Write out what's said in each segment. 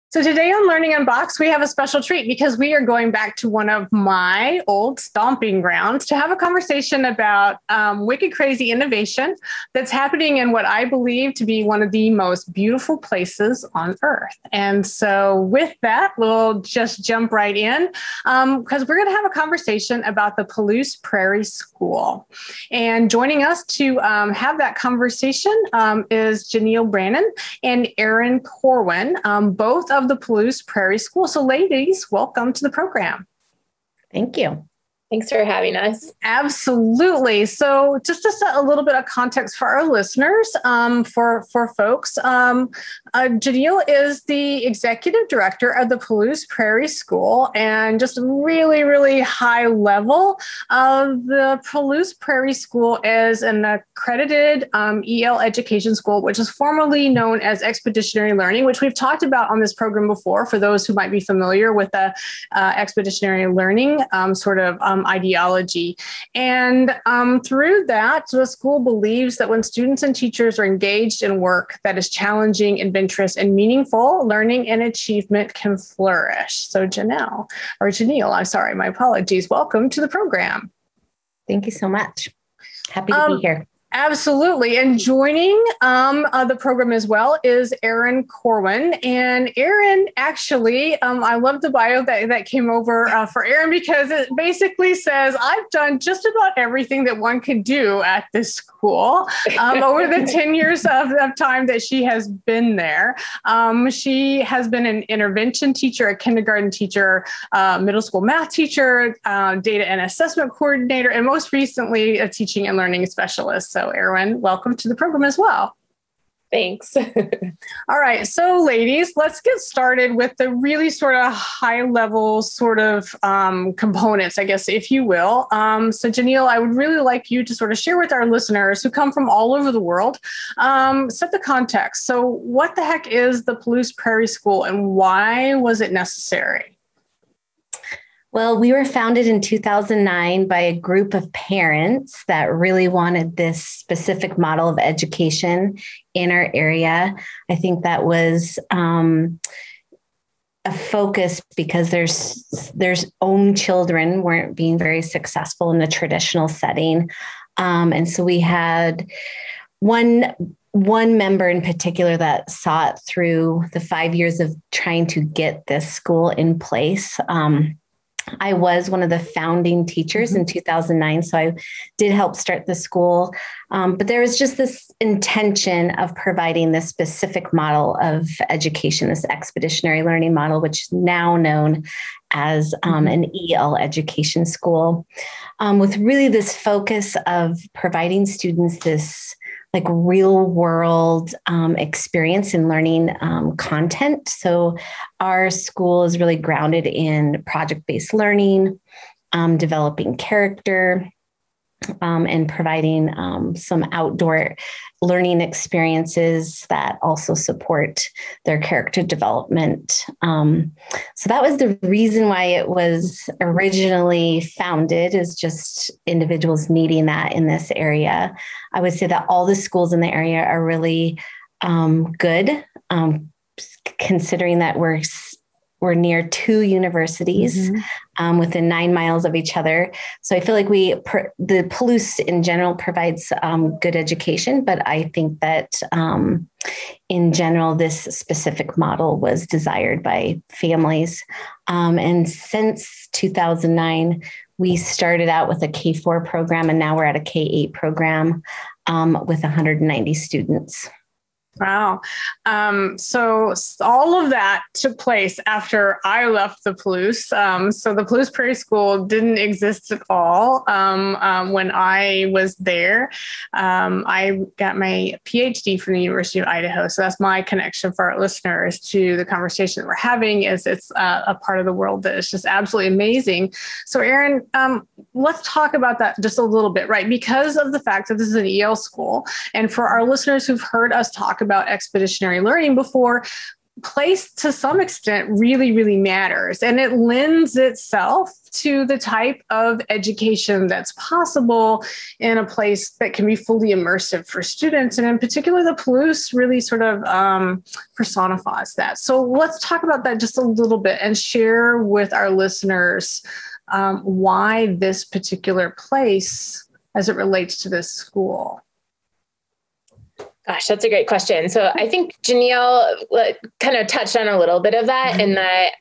So today on Learning Unboxed, we have a special treat because we are going back to one of my old stomping grounds to have a conversation about wicked crazy innovation that's happening in what I believe to be one of the most beautiful places on Earth. And so with that, we'll just jump right in because we're going to have a conversation about the Palouse Prairie School. And joining us to have that conversation is Jeneille Branen Erin Corwine, both of the Palouse Prairie School. So ladies, welcome to the program. Thank you. Thanks for having us. Absolutely. So just to set a little bit of context for our listeners, for folks, Jeneille is the executive director of the Palouse Prairie School, and just really, really high level. The Palouse Prairie School is an accredited EL education school, which is formerly known as Expeditionary Learning, which we've talked about on this program before for those who might be familiar with the Expeditionary Learning ideology. And through that, the school believes that when students and teachers are engaged in work that is challenging, adventurous, and meaningful, learning and achievement can flourish. So Jeneille, I'm sorry, my apologies. Welcome to the program. Thank you so much. Happy to be here. Absolutely. And joining the program as well is Erin Corwine. And Erin, actually, I love the bio that came over for Erin because it basically says, I've done just about everything that one could do at this school over the 10 years of time that she has been there. She has been an intervention teacher, a kindergarten teacher, middle school math teacher, data and assessment coordinator, and most recently, a teaching and learning specialist. So Erin, welcome to the program as well. Thanks. All right. So ladies, let's get started with the really sort of high level sort of components, I guess, if you will. So Jeneille, I would really like you to sort of share with our listeners who come from all over the world, set the context. So what the heck is the Palouse Prairie School and why was it necessary? Well, we were founded in 2009 by a group of parents that really wanted this specific model of education in our area. I think that was a focus because their own children weren't being very successful in the traditional setting. And so we had one member in particular that saw it through the 5 years of trying to get this school in place. I was one of the founding teachers in 2009, so I did help start the school. But there was just this intention of providing this specific model of education, this expeditionary learning model, which is now known as an EL education school, with really this focus of providing students this like real world experience in learning content. So our school is really grounded in project-based learning, developing character, and providing some outdoor learning experiences that also support their character development. So that was the reason why it was originally founded, is just individuals needing that in this area. I would say that all the schools in the area are really good, considering that we're near two universities within 9 miles of each other. So I feel like the Palouse in general provides good education, but I think that in general, this specific model was desired by families. And since 2009, we started out with a K-4 program, and now we're at a K-8 program with 190 students. Wow. So all of that took place after I left the Palouse. So the Palouse Prairie School didn't exist at all when I was there. I got my PhD from the University of Idaho. So that's my connection for our listeners to the conversation that we're having. Is it's a part of the world that is just absolutely amazing. So Erin, let's talk about that just a little bit, right? Because of the fact that this is an EL school, and for our listeners who've heard us talk about expeditionary learning before, place to some extent really, really matters. And it lends itself to the type of education that's possible in a place that can be fully immersive for students. And in particular, the Palouse really sort of personifies that. So let's talk about that just a little bit and share with our listeners why this particular place as it relates to this school. Gosh, that's a great question. So I think Jeneille kind of touched on a little bit of that in that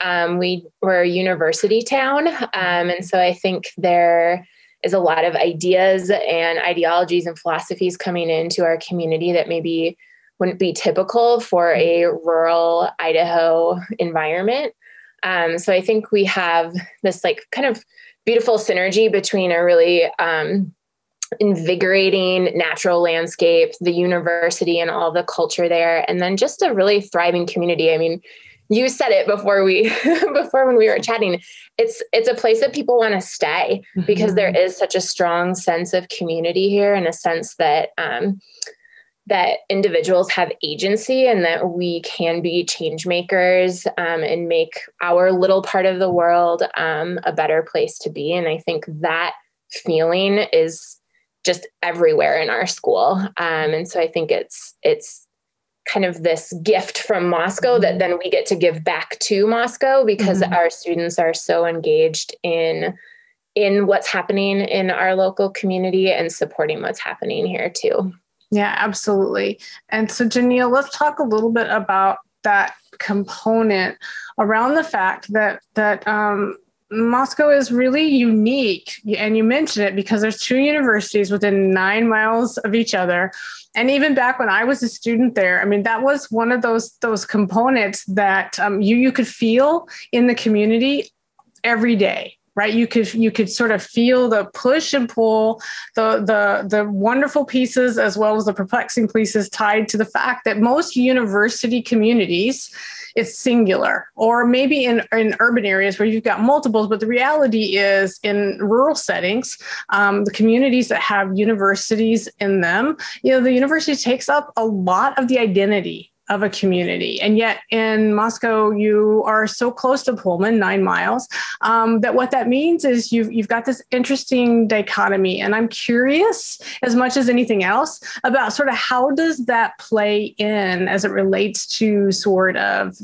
we're a university town. And so I think there is a lot of ideas and ideologies and philosophies coming into our community that maybe wouldn't be typical for a rural Idaho environment. So I think we have this kind of beautiful synergy between a really invigorating natural landscape, the university and all the culture there, and then just a really thriving community. I mean, you said it before when we were chatting, it's a place that people want to stay because there is such a strong sense of community here and a sense that that individuals have agency and that we can be change makers and make our little part of the world a better place to be. And I think that feeling is just everywhere in our school. And so I think it's kind of this gift from Moscow that then we get to give back to Moscow because our students are so engaged in what's happening in our local community and supporting what's happening here too. Yeah, absolutely. And so Jeneille, let's talk a little bit about that component around the fact that Moscow is really unique. And you mentioned it because there's two universities within 9 miles of each other. And even back when I was a student there, I mean, that was one of those components that you could feel in the community every day, right? You could sort of feel the push and pull, the wonderful pieces as well as the perplexing pieces tied to the fact that most university communities, it's singular, or maybe in urban areas where you've got multiples. But the reality is in rural settings, the communities that have universities in them, the university takes up a lot of the identity of a community. And yet in Moscow, you are so close to Pullman, 9 miles, that what that means is you've got this interesting dichotomy. And I'm curious, as much as anything else, about sort of how does that play in as it relates to sort of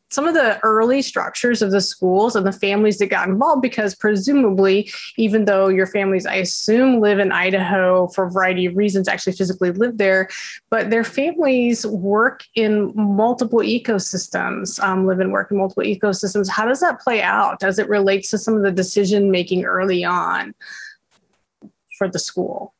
some of the early structures of the schools and the families that got involved, because presumably, even though your families, I assume, live in Idaho for a variety of reasons, actually physically live there, but their families work in multiple ecosystems, live and work in multiple ecosystems. How does that play out as it relates to some of the decision making early on for the school?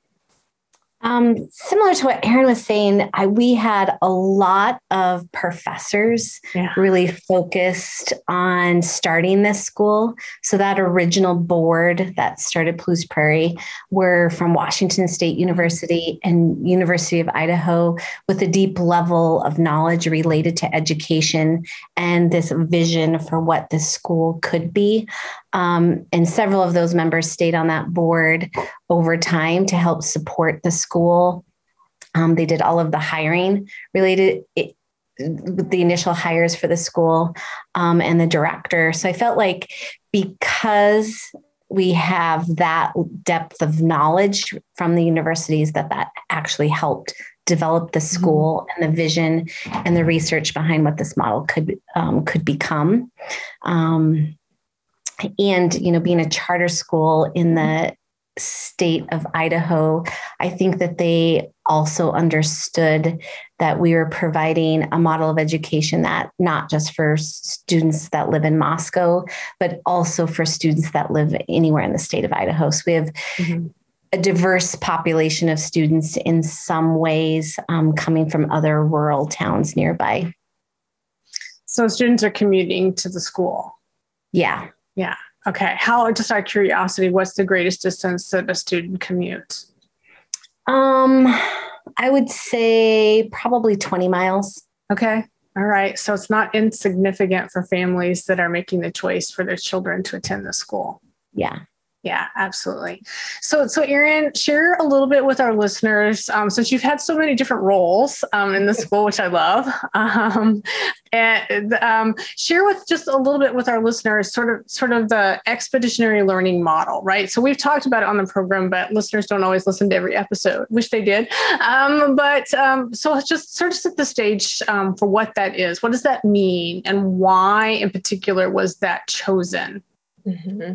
Similar to what Erin was saying, we had a lot of professors really focused on starting this school. So that original board that started Palouse Prairie were from Washington State University and University of Idaho, with a deep level of knowledge related to education and this vision for what this school could be. And several of those members stayed on that board over time to help support the school. They did all of the hiring related, the initial hires for the school, and the director. So I felt like because we have that depth of knowledge from the universities, that actually helped develop the school and the vision and the research behind what this model could become. And, being a charter school in the state of Idaho, I think that they also understood that we were providing a model of education that not just for students that live in Moscow, but also for students that live anywhere in the state of Idaho. So we have a diverse population of students in some ways coming from other rural towns nearby. So students are commuting to the school? Yeah. Yeah. Okay. Just out of curiosity, what's the greatest distance that a student commutes? I would say probably 20 miles. Okay. All right. So it's not insignificant for families that are making the choice for their children to attend the school. Yeah. Yeah, absolutely. So Erin, share a little bit with our listeners, since you've had so many different roles in the school, which I love, and share with just a little bit with our listeners, sort of the expeditionary learning model, right? So we've talked about it on the program, but listeners don't always listen to every episode. Wish they did. So just sort of set the stage for what that is. What does that mean, and why, in particular, was that chosen? Mm-hmm.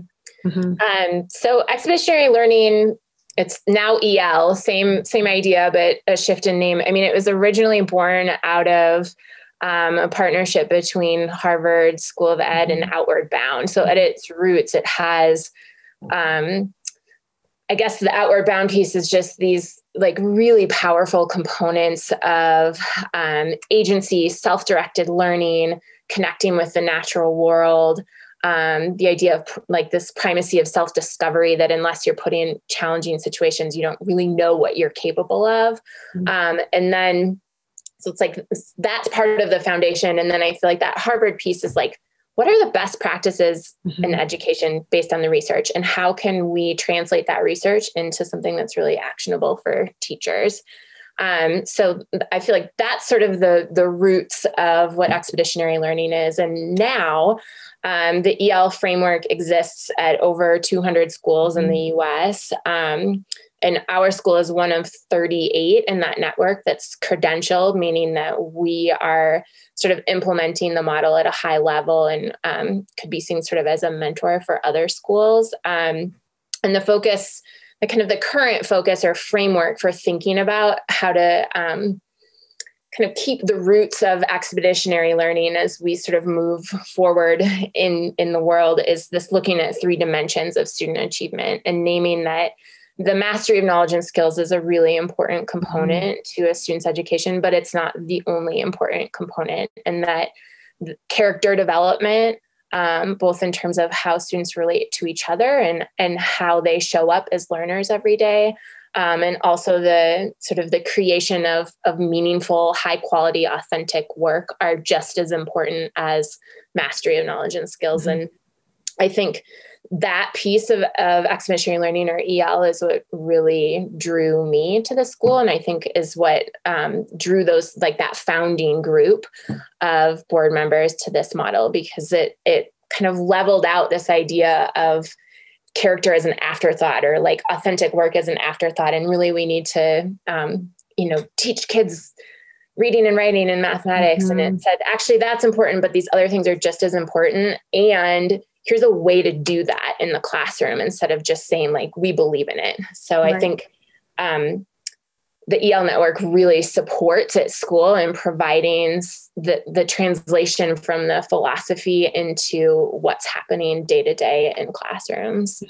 So expeditionary learning, it's now EL, same idea, but a shift in name. I mean, it was originally born out of a partnership between Harvard School of Ed and Outward Bound. So at its roots, it has, I guess the Outward Bound piece is just these like really powerful components of agency, self-directed learning, connecting with the natural world. The idea of like this primacy of self-discovery, that unless you're put in challenging situations, you don't really know what you're capable of. And then, so it's like, that's part of the foundation. And then I feel like that Harvard piece is like, what are the best practices in education based on the research, and how can we translate that research into something that's really actionable for teachers? So I feel like that's sort of the roots of what expeditionary learning is. And now the EL framework exists at over 200 schools in the US. And our school is one of 38 in that network that's credentialed, meaning that we are sort of implementing the model at a high level and could be seen sort of as a mentor for other schools. And the focus, the kind of the current focus or framework for thinking about how to kind of keep the roots of expeditionary learning as we sort of move forward in the world is this looking at 3 dimensions of student achievement, and naming that the mastery of knowledge and skills is a really important component to a student's education, but it's not the only important component. And that character development, both in terms of how students relate to each other and how they show up as learners every day, and also the sort of the creation of meaningful, high quality, authentic work are just as important as mastery of knowledge and skills. And I think that piece of expeditionary learning, or EL, is what really drew me to the school. And I think is what drew those, like that founding group of board members to this model, because it kind of leveled out this idea of character as an afterthought, or like authentic work as an afterthought. And really we need to, teach kids reading and writing and mathematics. And it said, actually, that's important, but these other things are just as important. And here's a way to do that in the classroom instead of just saying like, we believe in it. So I think the EL network really supports at school in providing the translation from the philosophy into what's happening day to day in classrooms.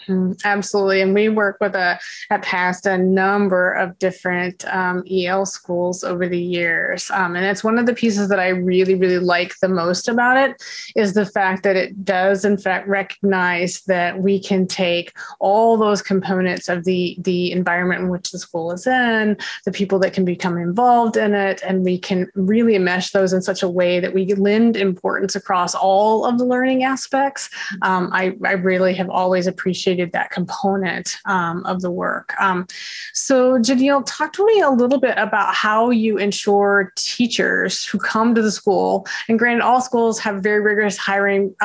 Absolutely. And we work with at PAST a number of different EL schools over the years. And it's one of the pieces that I really, really like the most about it is the fact that it does, in fact, recognize that we can take all those components of the environment in which the school is in, the people that can become involved in it, and we can really enmesh those in such a way that we lend importance across all of the learning aspects. I really have always appreciated that component of the work. So Jeneille, talk to me a little bit about how you ensure teachers who come to the school, and granted, all schools have very rigorous hiring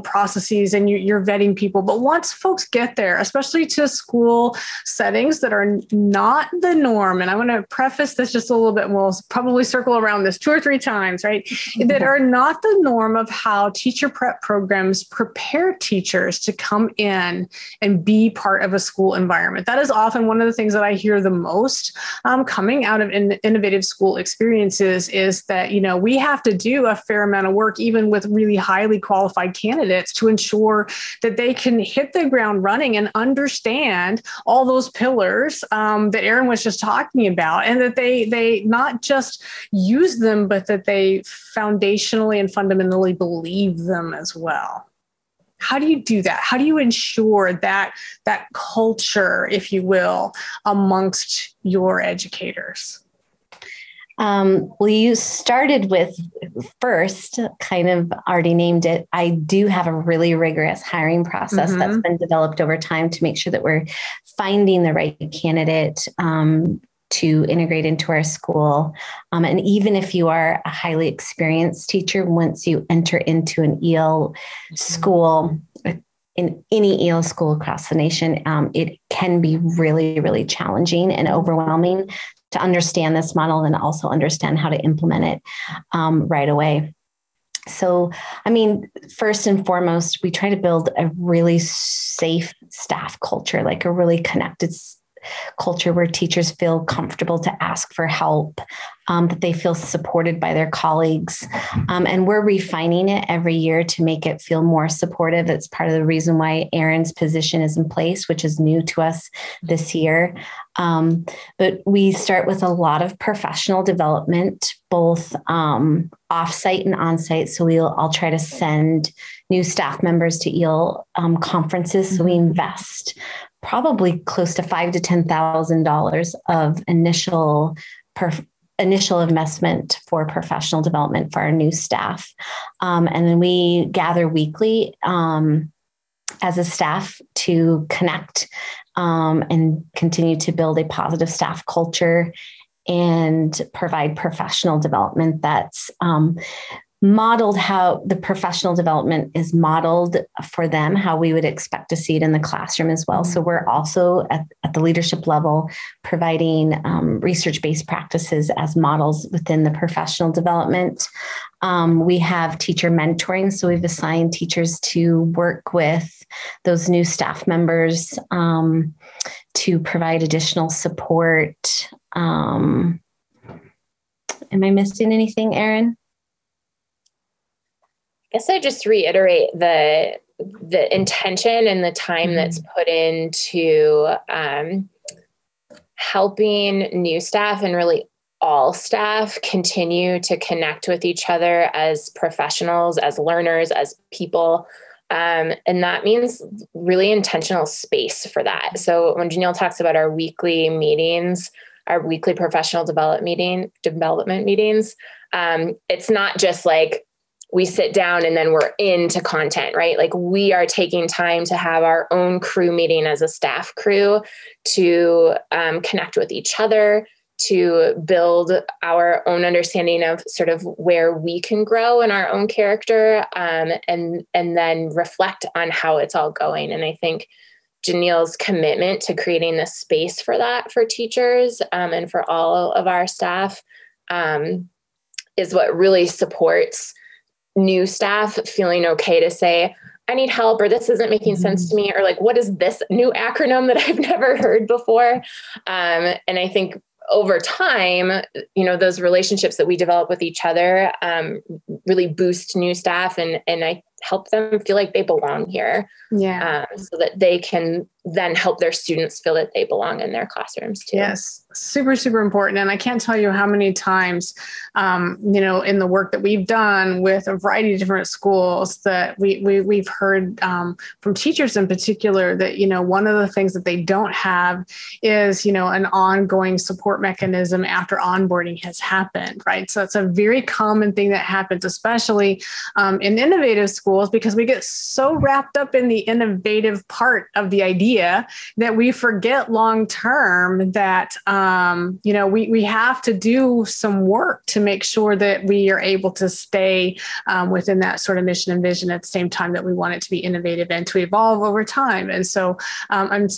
processes and you're vetting people, but once folks get there, especially to school settings that are not the norm, and I want to preface this just a little bit, and we'll probably circle around this 2 or 3 times, right? That are not the norm of how teacher prep programs prepare teachers to come in and be part of a school environment. That is often one of the things that I hear the most coming out of innovative school experiences is that, we have to do a fair amount of work, even with really highly qualified candidates, to ensure that they can hit the ground running and understand all those pillars that Erin was just talking about, and that they not just use them, but that they foundationally and fundamentally believe them as well. How do you do that? How do you ensure that culture, if you will, amongst your educators? Well, you started with first, kind of already named it. I do have a really rigorous hiring process that's been developed over time to make sure that we're finding the right candidate to integrate into our school. And even if you are a highly experienced teacher, once you enter into an EL school, in any EL school across the nation, it can be really, really challenging and overwhelming to understand this model and also understand how to implement it right away. So, I mean, first and foremost, we try to build a really safe staff culture, like a really connected culture where teachers feel comfortable to ask for help, that they feel supported by their colleagues. And we're refining it every year to make it feel more supportive. It's part of the reason why Erin's position is in place, which is new to us this year. But we start with a lot of professional development, both offsite and onsite. So I'll try to send new staff members to EL conferences. So we invest probably close to $5,000 to $10,000 of initial investment for professional development for our new staff. And then we gather weekly as a staff to connect and continue to build a positive staff culture and provide professional development that's modeled how the professional development is modeled for them, how we would expect to see it in the classroom as well. So we're also at the leadership level providing research-based practices as models within the professional development. We have teacher mentoring. So we've assigned teachers to work with those new staff members to provide additional support. Am I missing anything, Erin? I guess I just reiterate the intention and the time that's put into helping new staff and really all staff continue to connect with each other as professionals, as learners, as people. And that means really intentional space for that. So when Jeneille talks about our weekly meetings, our weekly professional development meetings, it's not just like we sit down and then we're into content, right? Like we are taking time to have our own crew meeting as a staff crew to connect with each other, to build our own understanding of sort of where we can grow in our own character, and then reflect on how it's all going. And I think Jeneille's commitment to creating this space for that for teachers and for all of our staff is what really supports new staff feeling okay to say, I need help, or this isn't making sense to me, or like, what is this new acronym that I've never heard before? And I think over time, those relationships that we develop with each other really boost new staff and I help them feel like they belong here. Yeah. So that they can then help their students feel that they belong in their classrooms too. Yes. Super, super important. And I can't tell you how many times, in the work that we've done with a variety of different schools that we've heard from teachers in particular that, one of the things that they don't have is, an ongoing support mechanism after onboarding has happened, right? So it's a very common thing that happens, especially in innovative schools, because we get so wrapped up in the innovative part of the idea that we forget long-term that, we have to do some work to make sure that we are able to stay within that sort of mission and vision at the same time that we want it to be innovative and to evolve over time. And so I'm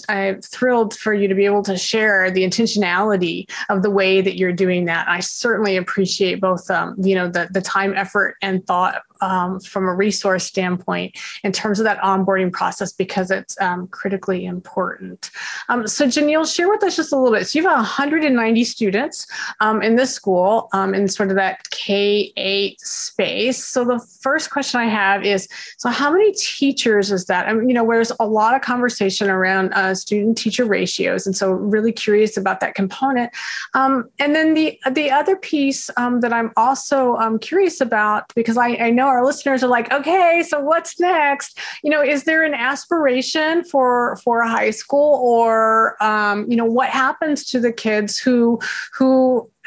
thrilled for you to be able to share the intentionality of the way that you're doing that. I certainly appreciate both, the time, effort, and thought from a resource standpoint in terms of that onboarding process, because it's critically important. So Jeneille, share with us just a little bit. So you have 190 students in this school in sort of that K-8 space. So the first question I have is, so how many teachers is that? Where there's a lot of conversation around student-teacher ratios. And so really curious about that component. And then the other piece that I'm also curious about, because I know our listeners are like, okay, so what's next? Is there an aspiration for a high school, or what happens to the kids who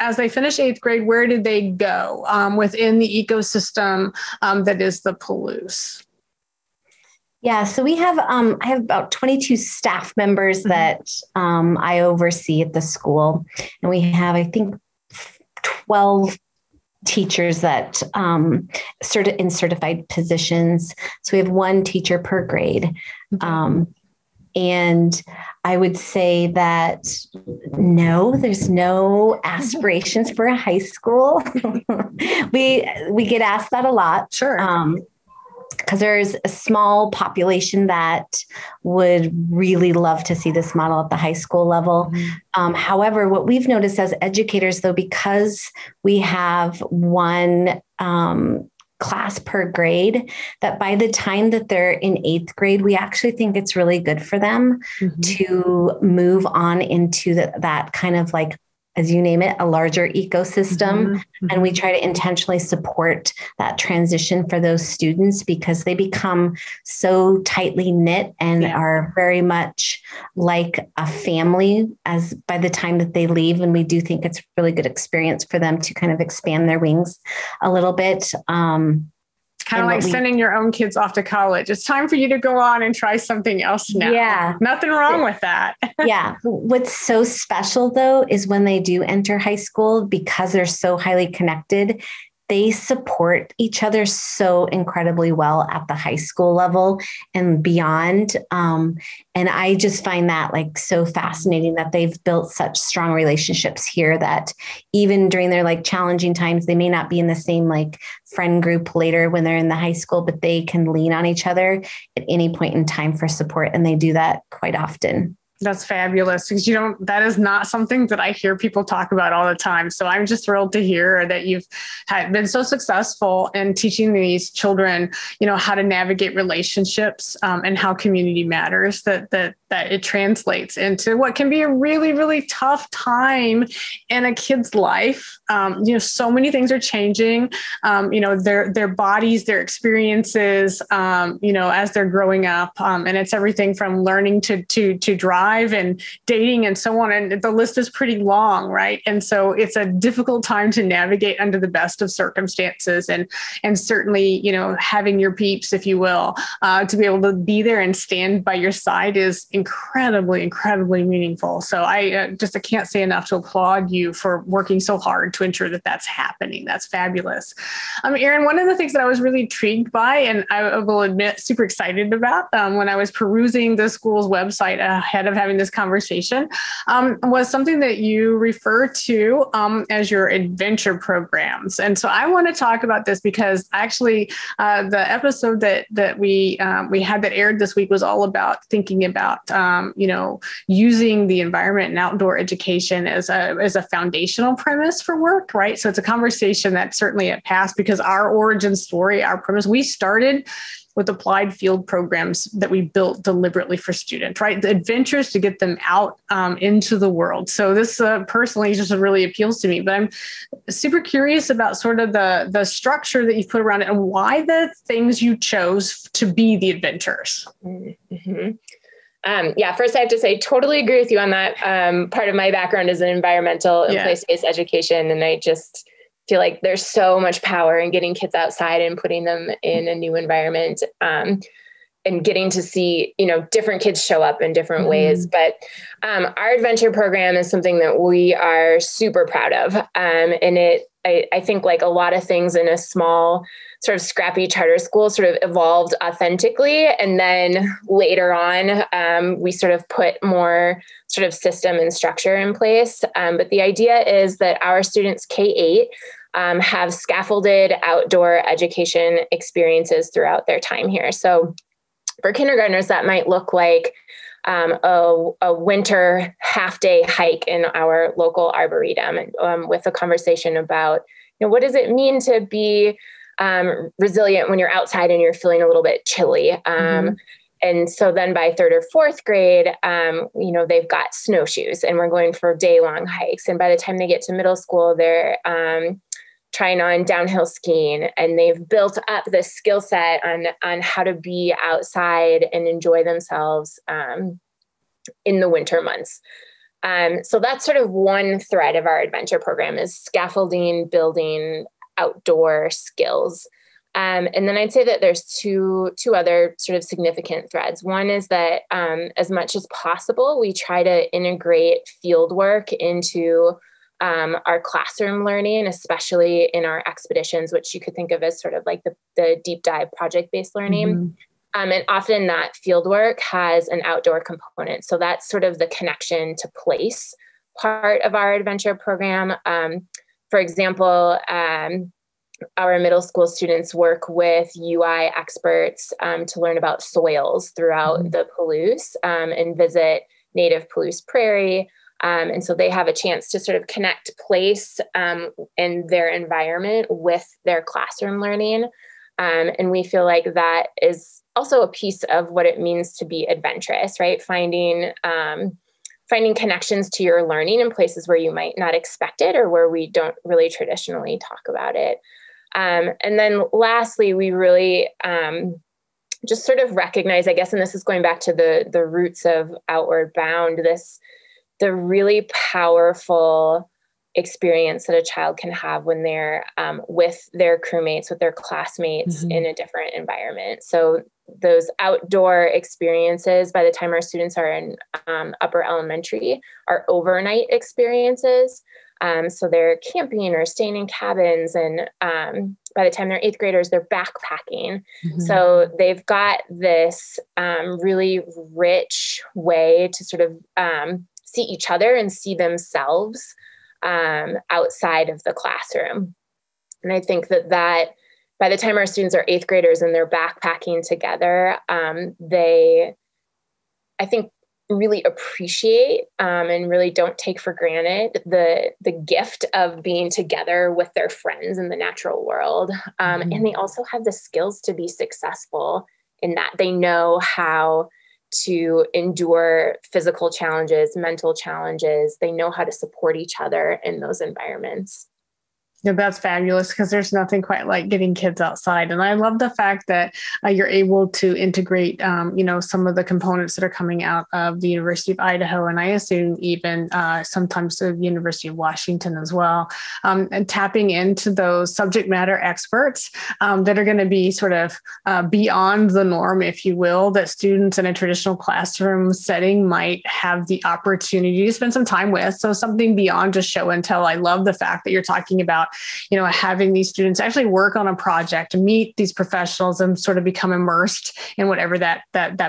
as they finish 8th grade, where do they go within the ecosystem that is the Palouse? Yeah, so we have I have about 22 staff members that I oversee at the school, and we have, I think, 12 teachers that in certified positions. So we have one teacher per grade. And I would say that no, there's no aspirations for a high school. we get asked that a lot. Sure. Because there's a small population that would really love to see this model at the high school level. However, what we've noticed as educators, though, because we have one class per grade, that by the time that they're in 8th grade, we actually think it's really good for them to move on into that kind of, like, as you name it, a larger ecosystem. And we try to intentionally support that transition for those students because they become so tightly knit and are very much like a family as by the time that they leave. And we do think it's a really good experience for them to kind of expand their wings a little bit. Kind of like sending your own kids off to college. It's time for you to go on and try something else now. Yeah. Nothing wrong with that. Yeah. What's so special, though, is when they do enter high school, because they're so highly connected, they support each other so incredibly well at the high school level and beyond. And I just find that, like, so fascinating that they've built such strong relationships here that even during their, like, challenging times, they may not be in the same, like, friend group later when they're in the high school, but they can lean on each other at any point in time for support. And they do that quite often. That's fabulous because that is not something that I hear people talk about all the time. So I'm just thrilled to hear that you've been so successful in teaching these children, how to navigate relationships and how community matters, that it translates into what can be a really, really tough time in a kid's life. So many things are changing, their bodies, their experiences, as they're growing up. And it's everything from learning to drive and dating and so on. And the list is pretty long, right? And so it's a difficult time to navigate under the best of circumstances. And certainly, having your peeps, if you will, to be able to be there and stand by your side is incredibly, incredibly meaningful. So I can't say enough to applaud you for working so hard to ensure that that's happening. That's fabulous. Erin, one of the things that I was really intrigued by, and I will admit, super excited about when I was perusing the school's website ahead of having this conversation, was something that you refer to as your adventure programs. And so I want to talk about this because actually the episode that we had that aired this week was all about thinking about using the environment and outdoor education as a foundational premise for work, right? So it's a conversation that certainly at past, because our origin story, our premise, we started with applied field programs that we built deliberately for students, right? The adventures to get them out into the world. So this personally just really appeals to me, but I'm super curious about sort of the structure that you put around it and why the things you chose to be the adventures. First I have to say, totally agree with you on that. Part of my background is in environmental and place-based education. And I just feel like there's so much power in getting kids outside and putting them in a new environment, and getting to see, different kids show up in different ways. But our adventure program is something that we are super proud of. And I think, like a lot of things in a small sort of scrappy charter school, sort of evolved authentically. And then later on, we sort of put more sort of system and structure in place. But the idea is that our students K-8 have scaffolded outdoor education experiences throughout their time here. So for kindergartners, that might look like a winter half-day hike in our local arboretum, with a conversation about, what does it mean to be resilient when you're outside and you're feeling a little bit chilly. And so then by 3rd or 4th grade, they've got snowshoes and we're going for day-long hikes. And by the time they get to middle school, they're trying on downhill skiing, and they've built up this skill set on how to be outside and enjoy themselves in the winter months. So that's sort of one thread of our adventure program is scaffolding, building outdoor skills. And then I'd say that there's two other sort of significant threads. One is that as much as possible, we try to integrate field work into our classroom learning, especially in our expeditions, which you could think of as sort of like the deep dive project-based learning. And often that field work has an outdoor component. So that's sort of the connection to place part of our adventure program. For example, our middle school students work with UI experts to learn about soils throughout the Palouse and visit native Palouse Prairie. And so they have a chance to sort of connect place and their environment with their classroom learning. And we feel like that is also a piece of what it means to be adventurous, right? Finding connections to your learning in places where you might not expect it or where we don't really traditionally talk about it. And then lastly, we really just sort of recognize, I guess, and this is going back to the roots of Outward Bound, the really powerful experience that a child can have when they're with their crewmates, with their classmates in a different environment. So those outdoor experiences, by the time our students are in upper elementary, are overnight experiences. So they're camping or staying in cabins. And by the time they're 8th graders, they're backpacking. So they've got this really rich way to sort of see each other and see themselves outside of the classroom. And I think that by the time our students are 8th graders and they're backpacking together, they, I think, really appreciate and really don't take for granted the gift of being together with their friends in the natural world. And they also have the skills to be successful in that. They know how to endure physical challenges, mental challenges. They know how to support each other in those environments. Yeah, that's fabulous because there's nothing quite like getting kids outside. And I love the fact that you're able to integrate, some of the components that are coming out of the University of Idaho. And I assume even sometimes the University of Washington as well, and tapping into those subject matter experts that are going to be sort of beyond the norm, if you will, that students in a traditional classroom setting might have the opportunity to spend some time with. So something beyond just show and tell. I love the fact that you're talking about having these students actually work on a project, meet these professionals and sort of become immersed in whatever that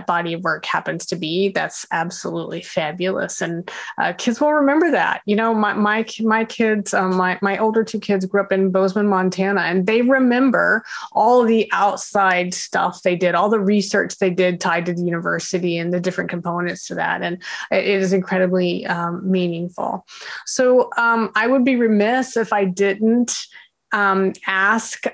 body of work happens to be. That's absolutely fabulous. And kids will remember that. My kids, my older 2 kids grew up in Bozeman, Montana, and they remember all the outside stuff they did, all the research they did tied to the university and the different components to that. And it is incredibly meaningful. So I would be remiss if I didn't ask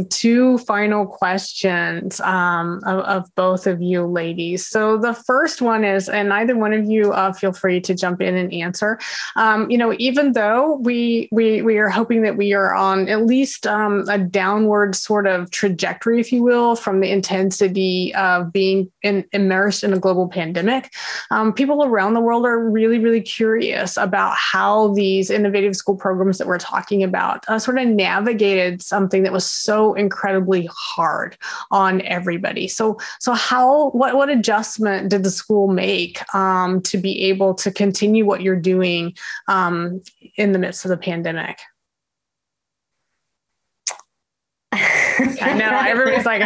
2 final questions of both of you ladies. So the first one is, and either one of you feel free to jump in and answer. Even though we are hoping that we are on at least a downward sort of trajectory, if you will, from the intensity of being immersed in a global pandemic, people around the world are really, really curious about how these innovative school programs that we're talking about sort of navigate something that was so incredibly hard on everybody. So what adjustment did the school make to be able to continue what you're doing in the midst of the pandemic? I know everybody's like,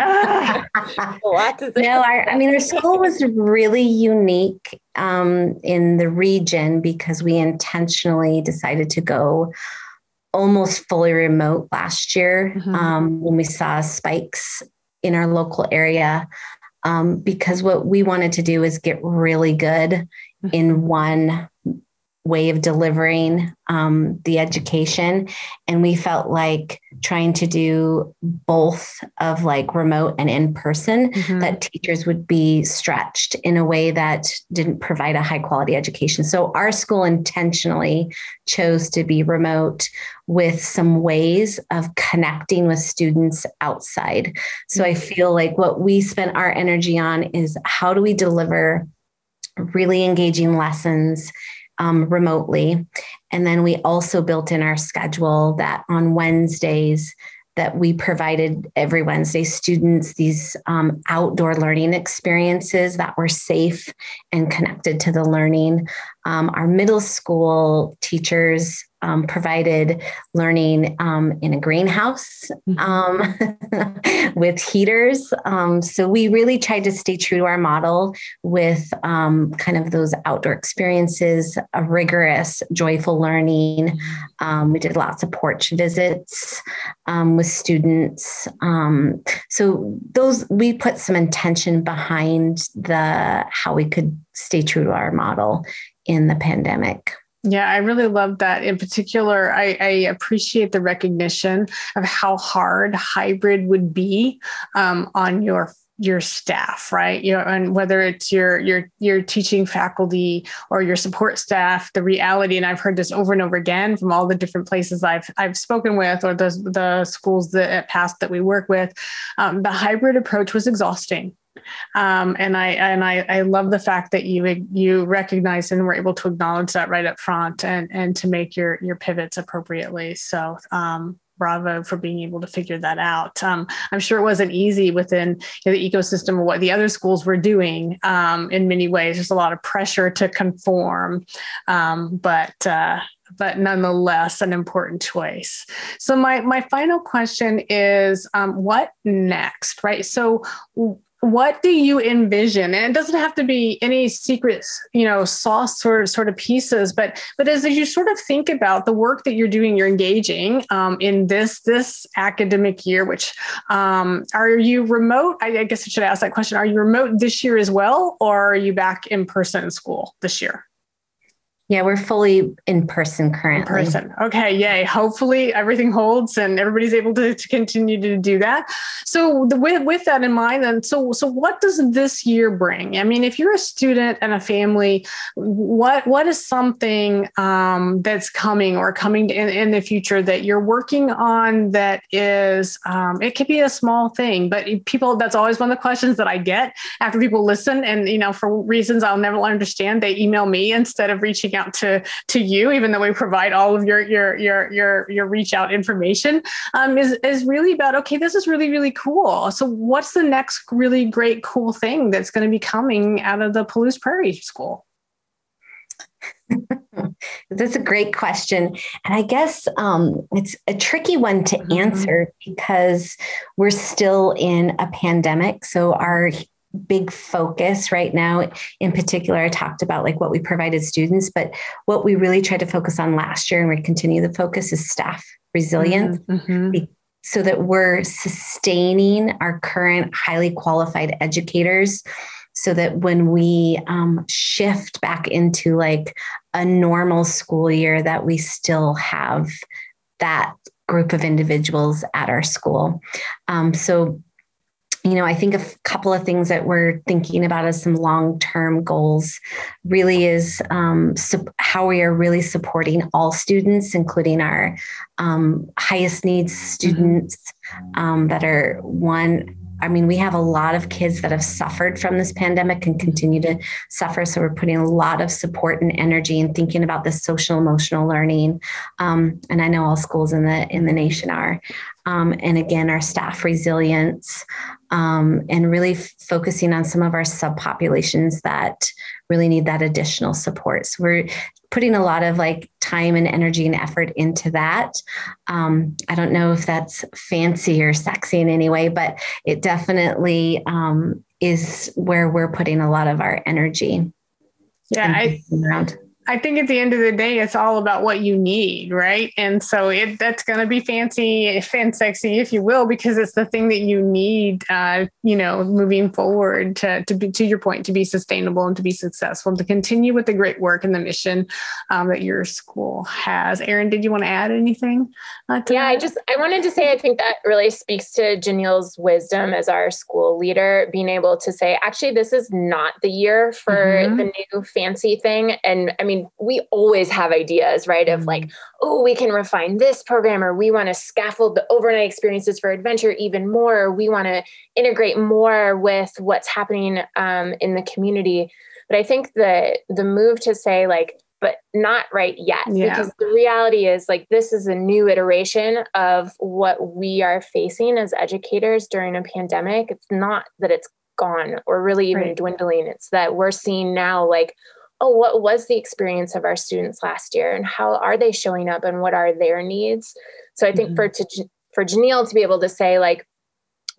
No, our school was really unique in the region because we intentionally decided to go almost fully remote last year when we saw spikes in our local area, because what we wanted to do is get really good in one way of delivering the education. And we felt like trying to do both of like remote and in person, that teachers would be stretched in a way that didn't provide a high quality education. So our school intentionally chose to be remote with some ways of connecting with students outside. So I feel like what we spent our energy on is how do we deliver really engaging lessons remotely. And then we also built in our schedule that on Wednesdays that we provided every Wednesday students these outdoor learning experiences that were safe and connected to the learning. Our middle school teachers provided learning in a greenhouse with heaters. So we really tried to stay true to our model with kind of those outdoor experiences, a rigorous, joyful learning. We did lots of porch visits with students. So we put some intention behind how we could stay true to our model in the pandemic. Yeah, I really love that. In particular, I appreciate the recognition of how hard hybrid would be on your staff, right? And whether it's your teaching faculty or your support staff, the reality, and I've heard this over and over again from all the different places I've spoken with, or the schools that we work with, the hybrid approach was exhausting. And I love the fact that you recognize and were able to acknowledge that right up front and to make your pivots appropriately. So bravo for being able to figure that out. I'm sure it wasn't easy within the ecosystem of what the other schools were doing. In many ways, there's a lot of pressure to conform, but nonetheless, an important choice. So my final question is, what next, right? So what do you envision? And it doesn't have to be any secret, sauce sort of pieces, but as you sort of think about the work that you're doing, you're engaging in this academic year, which are you remote? I guess I should ask that question. Are you remote this year as well, or are you back in person in school this year? Yeah, we're fully in person currently. In person. Okay, yay. Hopefully everything holds and everybody's able to continue to do that. So with that in mind, and so what does this year bring? I mean, if you're a student and a family, what is something that's coming in the future that you're working on that is, it could be a small thing, but that's always one of the questions that I get after people listen. And, for reasons I'll never understand, they email me instead of reaching out to you, even though we provide all of your reach out information, is really about, okay, this is really, really cool. So what's the next really great, cool thing that's going to be coming out of the Palouse Prairie School? That's a great question. And I guess it's a tricky one to answer because we're still in a pandemic. So our big focus right now, in particular, I talked about like what we provided students, but what we really tried to focus on last year and we continue the focus is staff resilience, so that we're sustaining our current highly qualified educators so that when we shift back into like a normal school year, that we still have that group of individuals at our school. I think a couple of things that we're thinking about as some long-term goals really is how we are really supporting all students, including our highest needs students that are we have a lot of kids that have suffered from this pandemic and continue to suffer. So we're putting a lot of support and energy and thinking about this social emotional learning. And I know all schools in the nation are. And again, our staff resilience, and really focusing on some of our subpopulations that really need that additional support. So we're putting a lot of like time and energy and effort into that. I don't know if that's fancy or sexy in any way, but it definitely is where we're putting a lot of our energy. Yeah, I think at the end of the day, it's all about what you need, right? And so that's going to be fancy and sexy, if you will, because it's the thing that you need, moving forward to your point, to be sustainable and to be successful, to continue with the great work and the mission that your school has. Erin, did you want to add anything? I wanted to say, I think that really speaks to Jeneille's wisdom as our school leader, being able to say, actually, this is not the year for the new fancy thing. And I mean, we always have ideas, right? Of like, oh, we can refine this program, or we want to scaffold the overnight experiences for adventure even more. Or we want to integrate more with what's happening in the community. But I think the move to say like, but not right yet. Yeah. Because the reality is like, this is a new iteration of what we are facing as educators during a pandemic. It's not that it's gone or really even dwindling. It's that we're seeing now like, oh, what was the experience of our students last year and how are they showing up and what are their needs? So I think for Jeneille to be able to say like,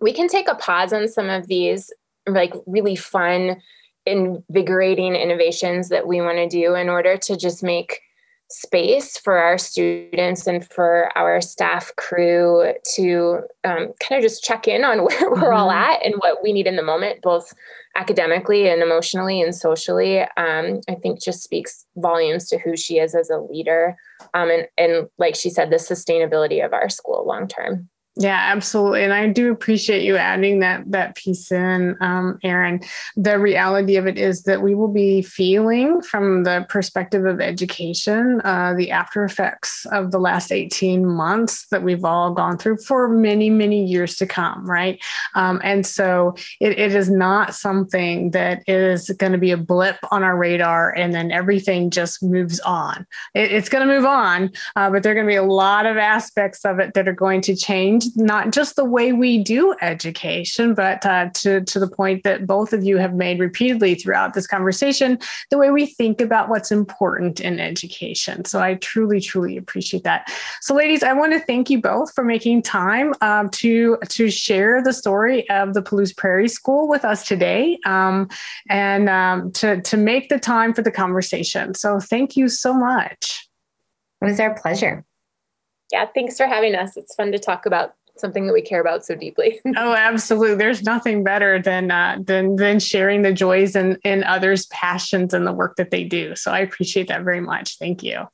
we can take a pause on some of these like really fun, invigorating innovations that we want to do in order to just make space for our students and for our staff crew to kind of just check in on where we're all at and what we need in the moment, both academically and emotionally and socially. I think just speaks volumes to who she is as a leader. And like she said, the sustainability of our school long term. Yeah, absolutely. And I do appreciate you adding that piece in, Erin. The reality of it is that we will be feeling from the perspective of education, the after effects of the last 18 months that we've all gone through for many, many years to come, right? And so it is not something that is going to be a blip on our radar and then everything just moves on. It's going to move on, but there are going to be a lot of aspects of it that are going to change. Not just the way we do education, but to the point that both of you have made repeatedly throughout this conversation, the way we think about what's important in education. So I truly, truly appreciate that. So ladies, I want to thank you both for making time to share the story of the Palouse Prairie School with us today and to make the time for the conversation. So thank you so much. It was our pleasure. Yeah, thanks for having us. It's fun to talk about something that we care about so deeply. Oh, absolutely. There's nothing better than sharing the joys and others' passions and the work that they do. So I appreciate that very much. Thank you.